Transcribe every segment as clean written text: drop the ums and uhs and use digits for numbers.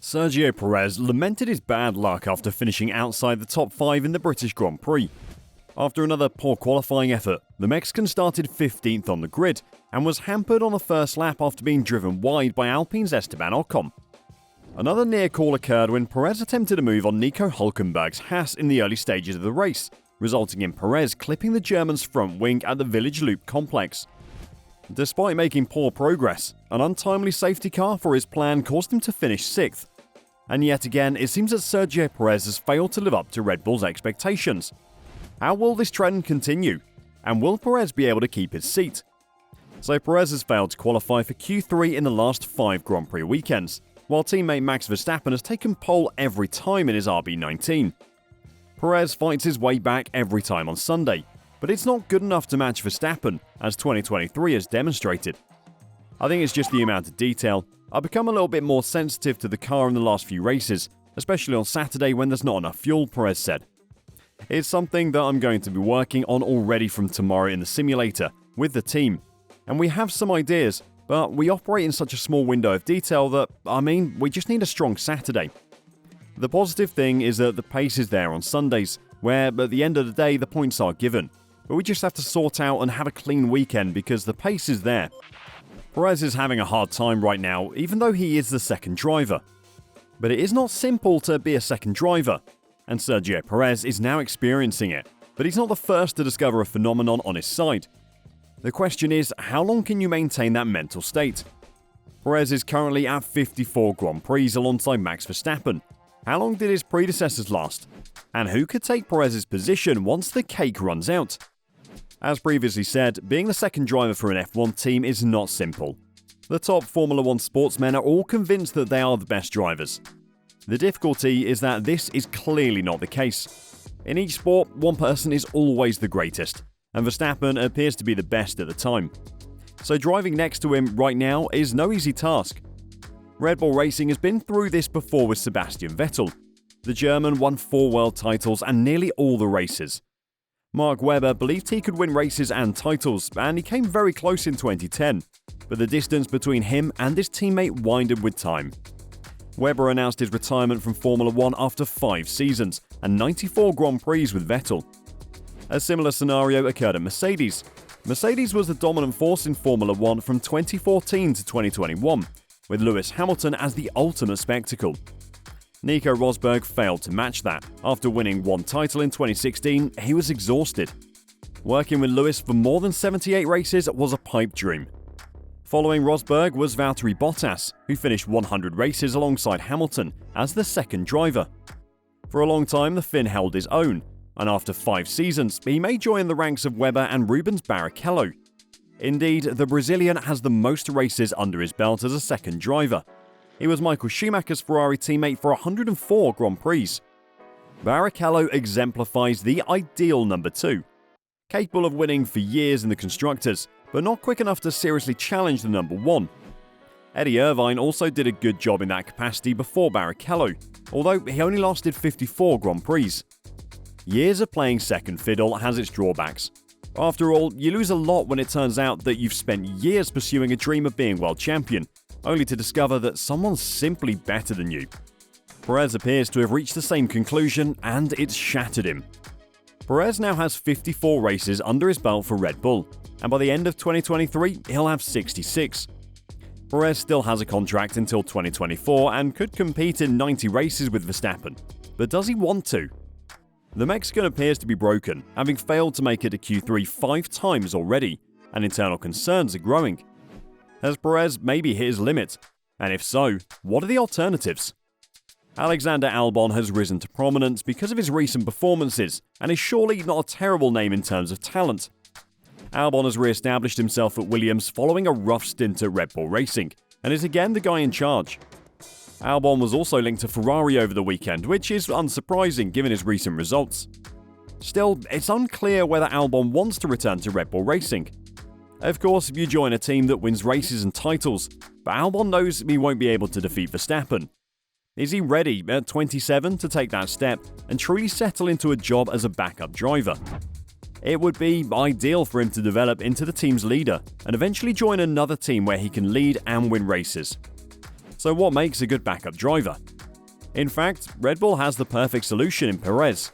Sergio Perez lamented his bad luck after finishing outside the top 5 in the British Grand Prix. After another poor qualifying effort, the Mexican started 15th on the grid and was hampered on the first lap after being driven wide by Alpine's Esteban Ocon. Another near call occurred when Perez attempted a move on Nico Hulkenberg's Haas in the early stages of the race, resulting in Perez clipping the German's front wing at the Village Loop complex. Despite making poor progress, an untimely safety car for his plan caused him to finish 6th. And yet again, it seems that Sergio Perez has failed to live up to Red Bull's expectations. How will this trend continue? And will Perez be able to keep his seat? So Perez has failed to qualify for Q3 in the last 5 Grand Prix weekends, while teammate Max Verstappen has taken pole every time in his RB19. Perez fights his way back every time on Sunday, but it's not good enough to match Verstappen, as 2023 has demonstrated. I think it's just the amount of detail. I've become a little bit more sensitive to the car in the last few races, especially on Saturday when there's not enough fuel, Perez said. It's something that I'm going to be working on already from tomorrow in the simulator, with the team. And we have some ideas, but we operate in such a small window of detail that, we just need a strong Saturday. The positive thing is that the pace is there on Sundays, where at the end of the day the points are given. But we just have to sort out and have a clean weekend because the pace is there. Perez is having a hard time right now, even though he is the second driver. But it is not simple to be a second driver, and Sergio Perez is now experiencing it, but he's not the first to discover a phenomenon on his side. The question is, how long can you maintain that mental state? Perez is currently at 54 Grand Prix alongside Max Verstappen. How long did his predecessors last? And who could take Perez's position once the cake runs out? As previously said, being the second driver for an F1 team is not simple. The top Formula 1 sportsmen are all convinced that they are the best drivers. The difficulty is that this is clearly not the case. In each sport, one person is always the greatest, and Verstappen appears to be the best at the time. So driving next to him right now is no easy task. Red Bull Racing has been through this before with Sebastian Vettel. The German won 4 world titles and nearly all the races. Mark Webber believed he could win races and titles, and he came very close in 2010, but the distance between him and his teammate widened with time. Webber announced his retirement from Formula 1 after 5 seasons and 94 Grand Prix with Vettel. A similar scenario occurred at Mercedes. Mercedes was the dominant force in Formula 1 from 2014 to 2021, with Lewis Hamilton as the ultimate spectacle. Nico Rosberg failed to match that. After winning 1 title in 2016, he was exhausted. Working with Lewis for more than 78 races was a pipe dream. Following Rosberg was Valtteri Bottas, who finished 100 races alongside Hamilton as the second driver. For a long time, the Finn held his own, and after 5 seasons, he may join the ranks of Webber and Rubens Barrichello. Indeed, the Brazilian has the most races under his belt as a second driver. He was Michael Schumacher's Ferrari teammate for 104 Grand Prix. Barrichello exemplifies the ideal number 2. Capable of winning for years in the Constructors, but not quick enough to seriously challenge the number 1. Eddie Irvine also did a good job in that capacity before Barrichello, although he only lasted 54 Grand Prix. Years of playing second fiddle has its drawbacks. After all, you lose a lot when it turns out that you've spent years pursuing a dream of being world champion, only to discover that someone's simply better than you. Perez appears to have reached the same conclusion, and it's shattered him. Perez now has 54 races under his belt for Red Bull, and by the end of 2023, he'll have 66. Perez still has a contract until 2024 and could compete in 90 races with Verstappen, but does he want to? The Mexican appears to be broken, having failed to make it to Q3 5 times already, and internal concerns are growing. Has Perez maybe hit his limit? And if so, what are the alternatives? Alexander Albon has risen to prominence because of his recent performances, and is surely not a terrible name in terms of talent. Albon has re-established himself at Williams following a rough stint at Red Bull Racing, and is again the guy in charge. Albon was also linked to Ferrari over the weekend, which is unsurprising given his recent results. Still, it's unclear whether Albon wants to return to Red Bull Racing. Of course, you join a team that wins races and titles, but Albon knows he won't be able to defeat Verstappen. Is he ready at 27 to take that step and truly settle into a job as a backup driver? It would be ideal for him to develop into the team's leader and eventually join another team where he can lead and win races. So what makes a good backup driver? In fact, Red Bull has the perfect solution in Perez.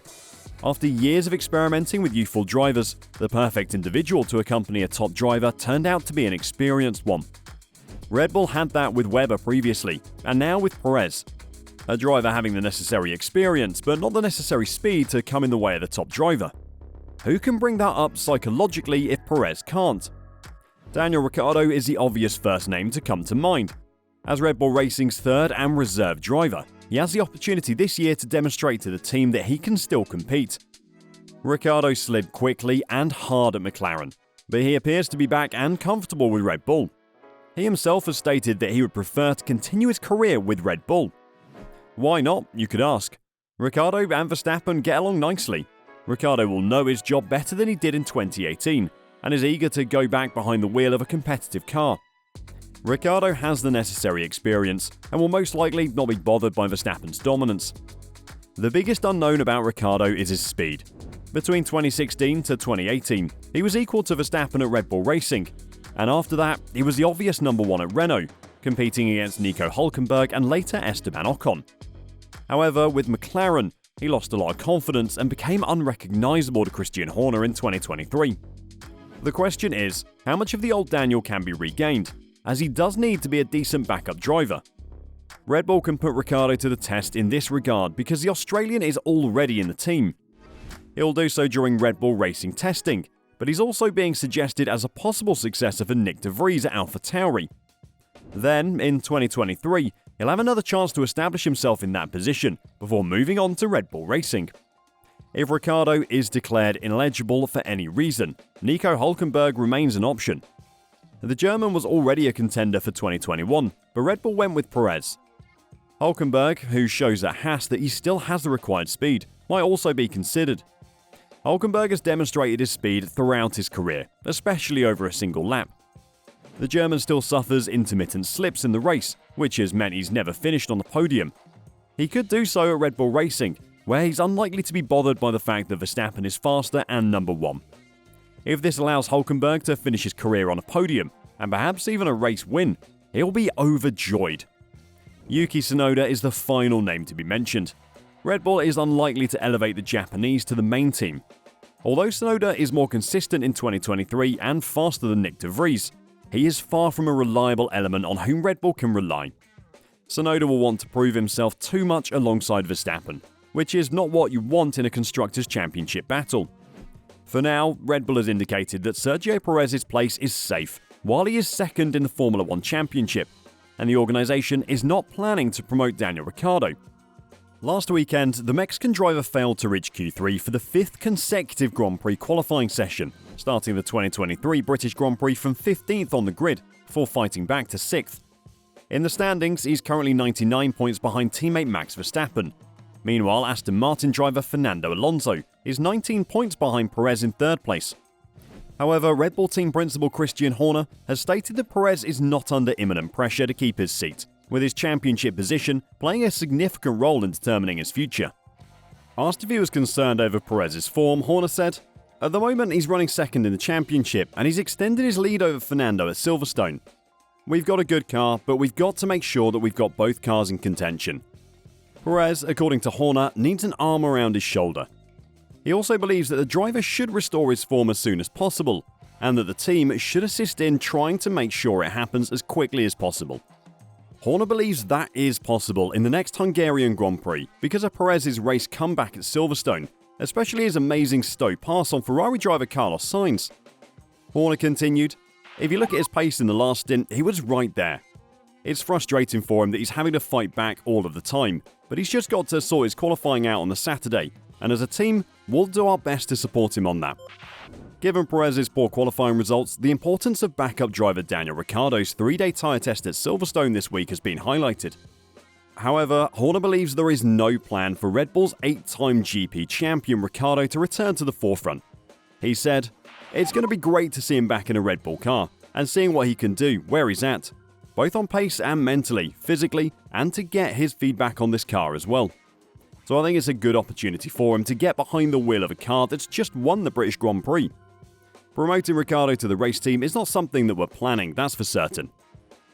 After years of experimenting with youthful drivers, the perfect individual to accompany a top driver turned out to be an experienced one. Red Bull had that with Webber previously, and now with Perez. A driver having the necessary experience, but not the necessary speed to come in the way of the top driver. Who can bring that up psychologically if Perez can't? Daniel Ricciardo is the obvious first name to come to mind. As Red Bull Racing's third and reserve driver, he has the opportunity this year to demonstrate to the team that he can still compete. Ricciardo slid quickly and hard at McLaren, but he appears to be back and comfortable with Red Bull. He himself has stated that he would prefer to continue his career with Red Bull. Why not, you could ask. Ricciardo and Verstappen get along nicely. Ricciardo will know his job better than he did in 2018, and is eager to go back behind the wheel of a competitive car. Ricciardo has the necessary experience, and will most likely not be bothered by Verstappen's dominance. The biggest unknown about Ricciardo is his speed. Between 2016 to 2018, he was equal to Verstappen at Red Bull Racing, and after that, he was the obvious number one at Renault, competing against Nico Hulkenberg and later Esteban Ocon. However, with McLaren, he lost a lot of confidence and became unrecognisable to Christian Horner in 2023. The question is, how much of the old Daniel can be regained, as he does need to be a decent backup driver. Red Bull can put Ricciardo to the test in this regard because the Australian is already in the team. He'll do so during Red Bull Racing testing, but he's also being suggested as a possible successor for Nick de Vries at AlphaTauri. Then, in 2023, he'll have another chance to establish himself in that position before moving on to Red Bull Racing. If Ricciardo is declared ineligible for any reason, Nico Hulkenberg remains an option. The German was already a contender for 2021, but Red Bull went with Perez. Hulkenberg, who shows at Haas that he still has the required speed, might also be considered. Hulkenberg has demonstrated his speed throughout his career, especially over a single lap. The German still suffers intermittent slips in the race, which has meant he's never finished on the podium. He could do so at Red Bull Racing, where he's unlikely to be bothered by the fact that Verstappen is faster and number one. If this allows Hulkenberg to finish his career on a podium, and perhaps even a race win, he'll be overjoyed. Yuki Tsunoda is the final name to be mentioned. Red Bull is unlikely to elevate the Japanese to the main team. Although Tsunoda is more consistent in 2023 and faster than Nick de Vries, he is far from a reliable element on whom Red Bull can rely. Tsunoda will want to prove himself too much alongside Verstappen, which is not what you want in a Constructors' Championship battle. For now, Red Bull has indicated that Sergio Perez's place is safe, while he is second in the Formula 1 Championship, and the organisation is not planning to promote Daniel Ricciardo. Last weekend, the Mexican driver failed to reach Q3 for the fifth consecutive Grand Prix qualifying session, starting the 2023 British Grand Prix from 15th on the grid, before fighting back to 6th. In the standings, he's currently 99 points behind teammate Max Verstappen. Meanwhile, Aston Martin driver Fernando Alonso is 19 points behind Perez in third place. However, Red Bull team principal Christian Horner has stated that Perez is not under imminent pressure to keep his seat, with his championship position playing a significant role in determining his future. Asked if he was concerned over Perez's form, Horner said, "At the moment he's running second in the championship and he's extended his lead over Fernando at Silverstone. We've got a good car, but we've got to make sure that we've got both cars in contention." Perez, according to Horner, needs an arm around his shoulder. He also believes that the driver should restore his form as soon as possible, and that the team should assist in trying to make sure it happens as quickly as possible. Horner believes that is possible in the next Hungarian Grand Prix because of Perez's race comeback at Silverstone, especially his amazing Stowe pass on Ferrari driver Carlos Sainz. Horner continued, "If you look at his pace in the last stint, he was right there. It's frustrating for him that he's having to fight back all of the time, but he's just got to sort his qualifying out on the Saturday, and as a team, we'll do our best to support him on that." Given Perez's poor qualifying results, the importance of backup driver Daniel Ricciardo's 3-day tyre test at Silverstone this week has been highlighted. However, Horner believes there is no plan for Red Bull's 8-time GP champion Ricciardo to return to the forefront. He said, "It's going to be great to see him back in a Red Bull car, and seeing what he can do, where he's at, both on pace and mentally, physically, and to get his feedback on this car as well. So I think it's a good opportunity for him to get behind the wheel of a car that's just won the British Grand Prix. Promoting Ricciardo to the race team is not something that we're planning, that's for certain.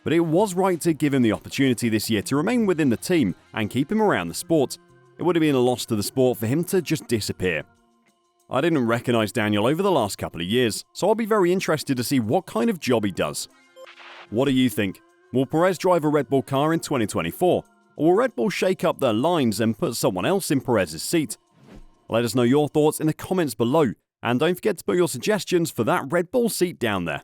but it was right to give him the opportunity this year to remain within the team and keep him around the sport. It would have been a loss to the sport for him to just disappear. I didn't recognise Daniel over the last couple of years, so I'll be very interested to see what kind of job he does. What do you think? Will Perez drive a Red Bull car in 2024? Or will Red Bull shake up their lines and put someone else in Perez's seat? Let us know your thoughts in the comments below, and don't forget to put your suggestions for that Red Bull seat down there.